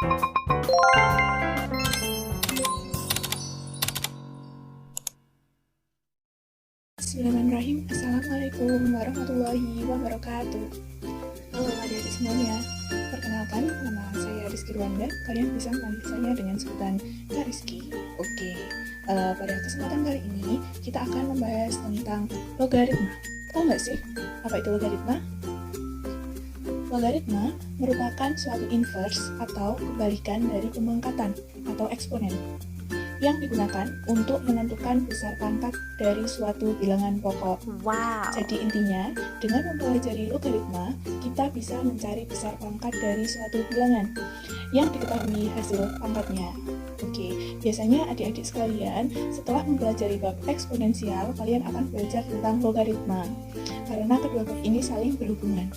Bismillahirrahmanirrahim. Assalamualaikum warahmatullahi wabarakatuh. Halo adik-adik semuanya. Perkenalkan, nama saya Rizky Rwanda. Kalian bisa memanggil saya dengan sebutan Kak Rizky. Oke, pada kesempatan kali ini kita akan membahas tentang logaritma. Tahu nggak sih apa itu logaritma? Logaritma merupakan suatu inverse atau kebalikan dari pemangkatan atau eksponen yang digunakan untuk menentukan besar pangkat dari suatu bilangan pokok. Wow. Jadi intinya, dengan mempelajari logaritma, kita bisa mencari besar pangkat dari suatu bilangan yang diketahui hasil pangkatnya. Oke, biasanya adik-adik sekalian, setelah mempelajari bab eksponensial, kalian akan belajar tentang logaritma, karena kedua bab ini saling berhubungan.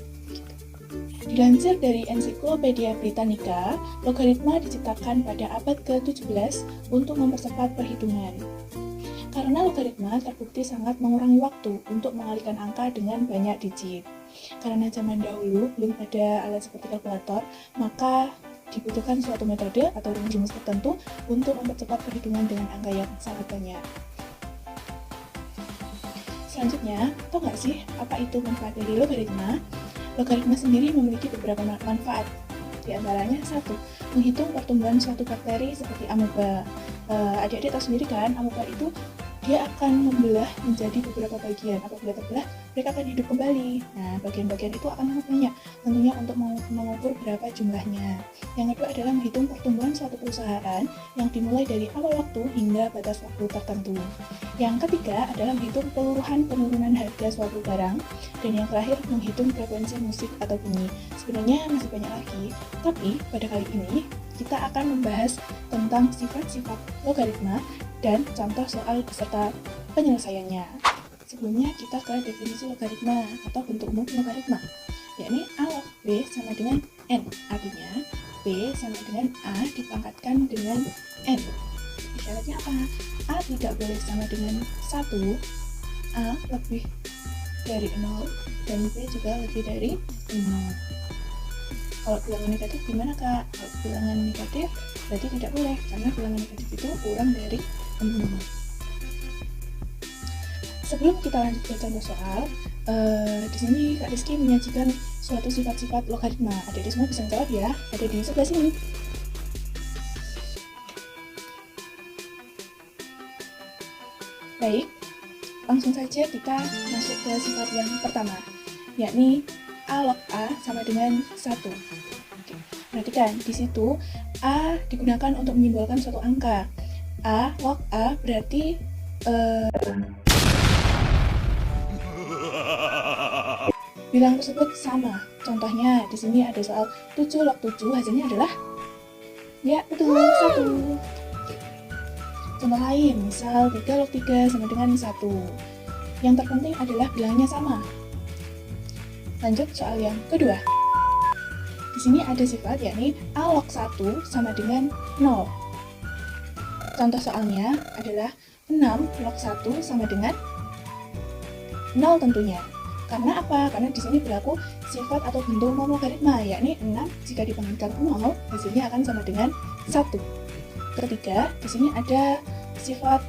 Dilansir dari Ensiklopedia Britannica, logaritma diciptakan pada abad ke-17 untuk mempercepat perhitungan. Karena logaritma terbukti sangat mengurangi waktu untuk mengalihkan angka dengan banyak digit. Karena zaman dahulu belum ada alat seperti kalkulator, maka dibutuhkan suatu metode atau rumus-rumus tertentu untuk mempercepat perhitungan dengan angka yang sangat banyak. Selanjutnya, tahu nggak sih apa itu manfaat dari logaritma? Logaritma sendiri memiliki beberapa manfaat. Di antaranya, 1. Menghitung pertumbuhan suatu bakteri seperti amoeba. Adik-adik tahu sendiri kan, amoeba itu dia akan membelah menjadi beberapa bagian. Apabila terbelah, mereka akan hidup kembali. Nah, bagian-bagian itu akan sangat banyak, tentunya untuk mengukur berapa jumlahnya. Yang kedua adalah menghitung pertumbuhan suatu perusahaan yang dimulai dari awal waktu hingga batas waktu tertentu. Yang ketiga adalah menghitung penurunan harga suatu barang. Dan yang terakhir, menghitung frekuensi musik atau bunyi. Sebenarnya masih banyak lagi, tapi pada kali ini kita akan membahas tentang sifat-sifat logaritma dan contoh soal beserta penyelesaiannya. Sebelumnya kita ke definisi logaritma atau bentuk umum logaritma, yakni A log B sama dengan N. Artinya B sama dengan A dipangkatkan dengan N. Syaratnya apa? A tidak boleh sama dengan 1, A lebih dari 0, dan B juga lebih dari 0. Kalau bilangan negatif gimana Kak? Kalau bilangan negatif berarti tidak boleh, karena bilangan negatif itu kurang dari 0. Sebelum kita lanjut ke contoh soal, di sini Kak Rizky menyajikan suatu sifat-sifat logaritma. Adik-adik semua bisa menjawab ya, ada di sebelah sini. Baik, langsung saja kita masuk ke sifat yang pertama, yakni A log A sama dengan 1. Oke, perhatikan, di situ A digunakan untuk menyimbolkan suatu angka. A log A berarti bilang tersebut sama. Contohnya di sini ada soal 7 log 7, hasilnya adalah ya betul 1. Contoh lain, misal 3 log 3 sama dengan 1. Yang terpenting adalah bilangnya sama. Lanjut soal yang kedua. Di sini ada sifat yakni A log 1 sama dengan 0. Contoh soalnya adalah 6 log 1 sama dengan 0 tentunya. Karena apa? Karena di sini berlaku sifat atau bentuk umum logaritma, yakni 6 jika dipangkatkan 0, hasilnya akan sama dengan 1. Ketiga, di sini ada sifat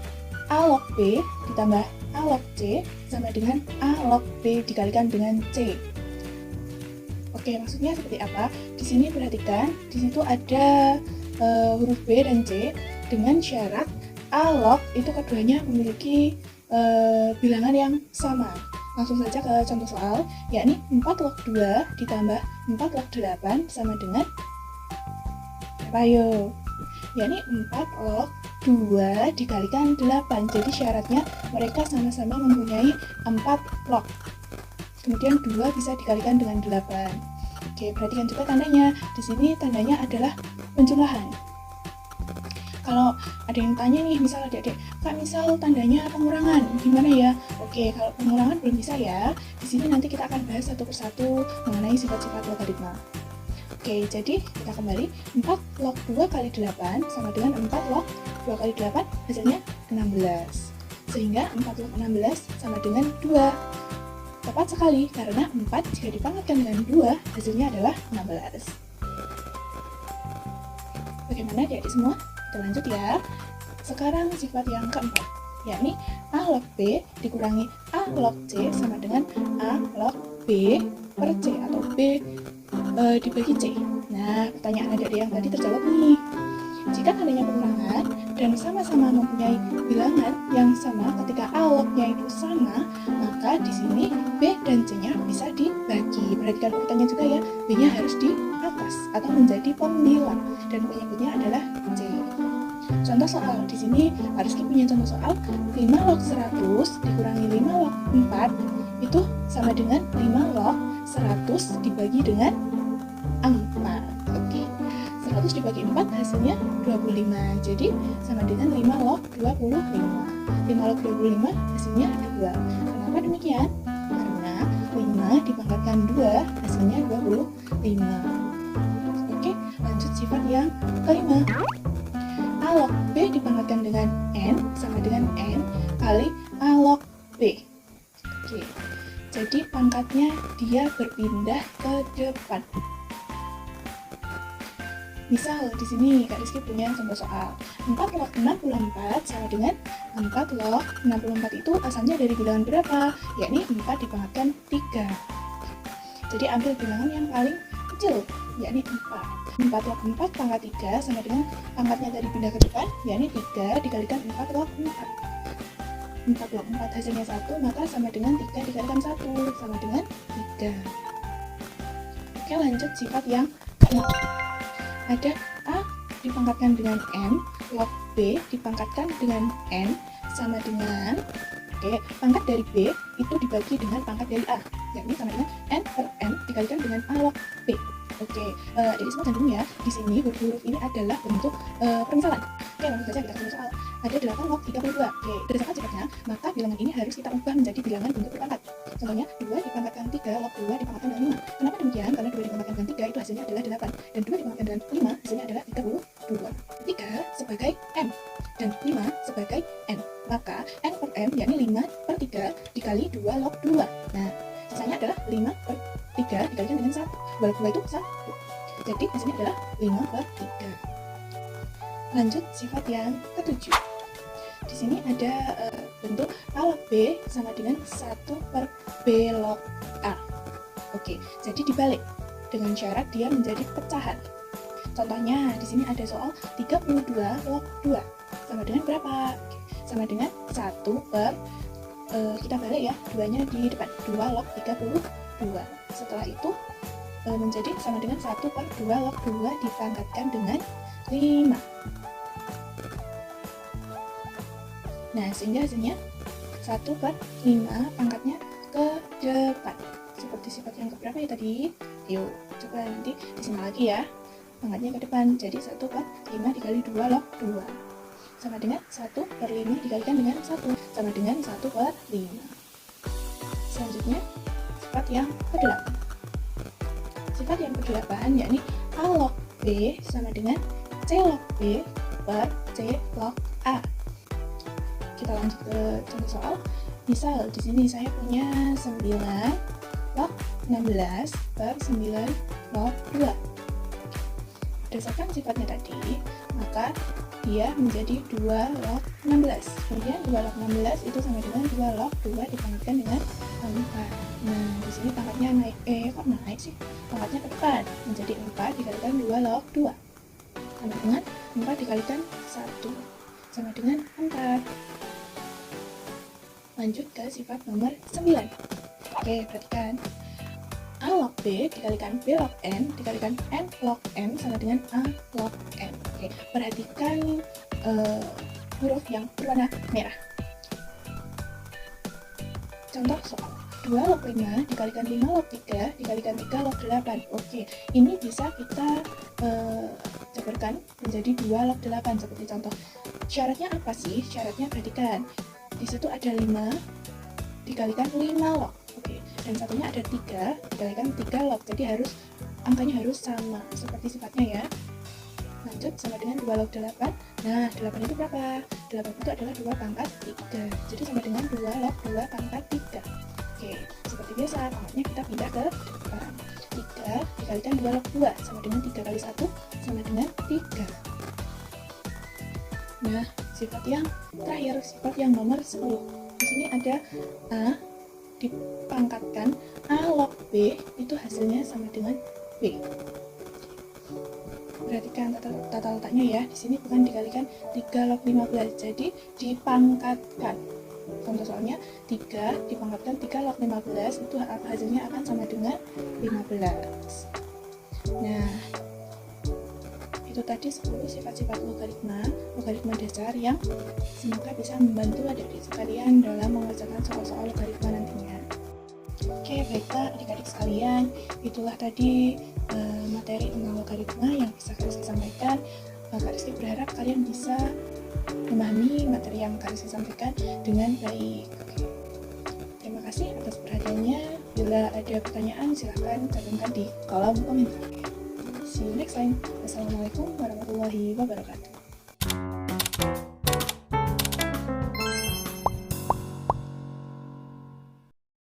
A log B ditambah A log C sama dengan A log B dikalikan dengan C. Oke, maksudnya seperti apa? Di sini perhatikan, di situ ada huruf B dan C dengan syarat A log itu keduanya memiliki bilangan yang sama. Langsung saja ke contoh soal, yakni 4 log 2 ditambah 4 log 8 sama dengan apa ayo? Yakni 4 log 2 dikalikan 8. Jadi syaratnya mereka sama-sama mempunyai 4 log. Kemudian 2 bisa dikalikan dengan 8. Oke, perhatikan juga tandanya. Di sini tandanya adalah penjumlahan. Kalau ada yang tanya nih, misal adik-adik, Kak, misal tandanya pengurangan, gimana ya? Oke, kalau pengurangan belum bisa ya. Di sini nanti kita akan bahas satu persatu mengenai sifat-sifat logaritma. Oke, jadi kita kembali, 4 log 2 kali 8 sama dengan 4 log 2 kali 8, hasilnya 16. Sehingga 4 log 16 sama dengan 2. Tepat sekali, karena 4 jika dipangkatkan dengan 2, hasilnya adalah 16. Bagaimana adik-adik semua? Kita lanjut ya. Sekarang sifat yang keempat, yakni A log B dikurangi A log C sama dengan A log B per C atau B dibagi C. Nah, pertanyaan adik-adik yang tadi terjawab nih. Jika adanya pengurangan dan sama-sama mempunyai bilangan yang sama ketika A log-nya itu sama, maka di sini B dan C-nya bisa dibagi. Perhatikan urutannya juga ya, B-nya harus di atas atau menjadi pembilang dan penyebutnya adalah C. Contoh soal di sini harus punya contoh soal 5 log 100 dikurangi 5 log 4 itu sama dengan 5 log 100 dibagi dengan 4. Oke. 100 dibagi 4 hasilnya 25. Jadi sama dengan 5 log 25. 5 log 25 hasilnya 2. Kenapa demikian? Karena 5 dipangkatkan 2 hasilnya 25. Oke, lanjut sifat yang kelima. A log B dipangkatkan dengan N sama dengan N kali A log B. Oke, jadi pangkatnya dia berpindah ke depan. Misal di sini Kak Rizky punya contoh soal 4 log 64 sama dengan 4 log 64 itu asalnya dari bilangan berapa? Yakni 4 dipangkatkan 3. Jadi ambil bilangan yang paling kecil, yakni 4. 4 log 4 pangkat 3 sama dengan pangkatnya dari pindah ke depan, yakni 3 dikalikan 4 log 4. 4 log 4 hasilnya 1, maka sama dengan 3 dikalikan 1 sama dengan 3. Oke, lanjut sifat yang ke-6. Ada A dipangkatkan dengan N, log B dipangkatkan dengan N sama dengan, oke, pangkat dari B itu dibagi dengan pangkat dari A, yakni sama dengan N per N dikalikan dengan A log B. Oke, jadi semua jangan ya, di sini huruf-huruf ini adalah bentuk permisalan. Oke, langsung saja kita ke soal. Ada 8 log 32. Oke, berdasarkan sifatnya, maka bilangan ini harus kita ubah menjadi bilangan bentuk berpangkat. Contohnya, 2 dipangkatkan 3, log 2 dipangkatkan dengan 5. Kenapa demikian? Karena 2 dipangkatkan dengan 3 itu hasilnya adalah 8. Dan 2 dipangkatkan dengan 5 hasilnya adalah 32. 3 sebagai M dan 5 sebagai N. Maka N per M yakni 5 per 3 dikali 2 log 2. Nah, sisanya adalah 5 per 3 dikalikan dengan 1. 2 log 2 itu 1. Jadi hasilnya adalah 5 per 3. Lanjut sifat yang ke-7. Di sini ada bentuk A log B sama dengan 1 per B log A. Oke, jadi dibalik dengan syarat dia menjadi pecahan. Contohnya di sini ada soal 32 log 2 sama dengan berapa? Oke, sama dengan 1 per kita balik ya, 2-nya di depan, 2 log 32. Setelah itu menjadi sama dengan 1 per 2 log 2 dipangkatkan dengan 5. Nah, sehingga hasilnya 1 per 5 pangkatnya ke depan. Seperti sifat yang keberapa ya tadi? Yuk, coba nanti disimak lagi ya. Pangkatnya ke depan, jadi 1 per 5 dikali 2 log 2. Sama dengan 1 per 5 dikalikan dengan 1. Sama dengan 1 per 5. Selanjutnya, sifat yang ke-8. Sifat yang ke-8 yakni A log B sama dengan C log B per C log A. Kita lanjut ke contoh soal. Misal di sini saya punya 9 log 16 per 9 log 2. Berdasarkan sifatnya tadi, maka dia menjadi 2 log 16. Kemudian 2 log 16 itu sama dengan 2 log 2 dipangkatkan dengan 4. Nah, di sini pangkatnya naik. Kok naik sih? Pangkatnya ke depan. Menjadi 4 dikalikan 2 log 2. Sama dengan 4 dikalikan 1. Sama dengan 4. Lanjut ke sifat nomor 9. Oke, perhatikan. A log B dikalikan B log N dikalikan N log M sama dengan A log M. Oke, perhatikan huruf yang berwarna merah. Contoh soal 2 log 5 dikalikan 5 log 3 dikalikan 3 log 8. Oke, ini bisa kita jabarkan menjadi 2 log 8 seperti contoh. Syaratnya apa sih? Syaratnya perhatikan. Di situ ada 5 dikalikan 5 log. Oke, dan satunya ada 3 dikalikan 3 log. Jadi angkanya harus sama seperti sifatnya ya. Lanjut sama dengan 2 log 8. Nah, 8 itu berapa? 8 itu adalah 2 pangkat 3. Jadi sama dengan 2 log 2 pangkat 3. Oke, seperti biasa, pangkatnya kita pindah ke depan. 3 dikalikan 2 log 2 sama dengan 3 kali 1 sama dengan 3. Nah, sifat yang terakhir, sifat yang nomor 10. Di sini ada A dipangkatkan A log B, itu hasilnya sama dengan B. Perhatikan tata letaknya ya. Di sini bukan dikalikan 3 log 15, jadi dipangkatkan. Contoh soalnya 3 dipangkatkan 3 log 15, itu hasilnya akan sama dengan 15. Nah, itu tadi 10 sifat-sifat logaritma dasar yang semoga bisa membantu adik-adik sekalian dalam mengerjakan soal-soal logaritma nantinya. Oke, baiklah adik-adik sekalian, itulah tadi materi tentang logaritma yang bisa Kak Rizky sampaikan. Kak Rizky berharap kalian bisa memahami materi yang Kak Rizky sampaikan dengan baik. Terima kasih atas perhatiannya. Bila ada pertanyaan silahkan cantumkan di kolom komentar. See you next time. Wassalamualaikum warahmatullahi wabarakatuh.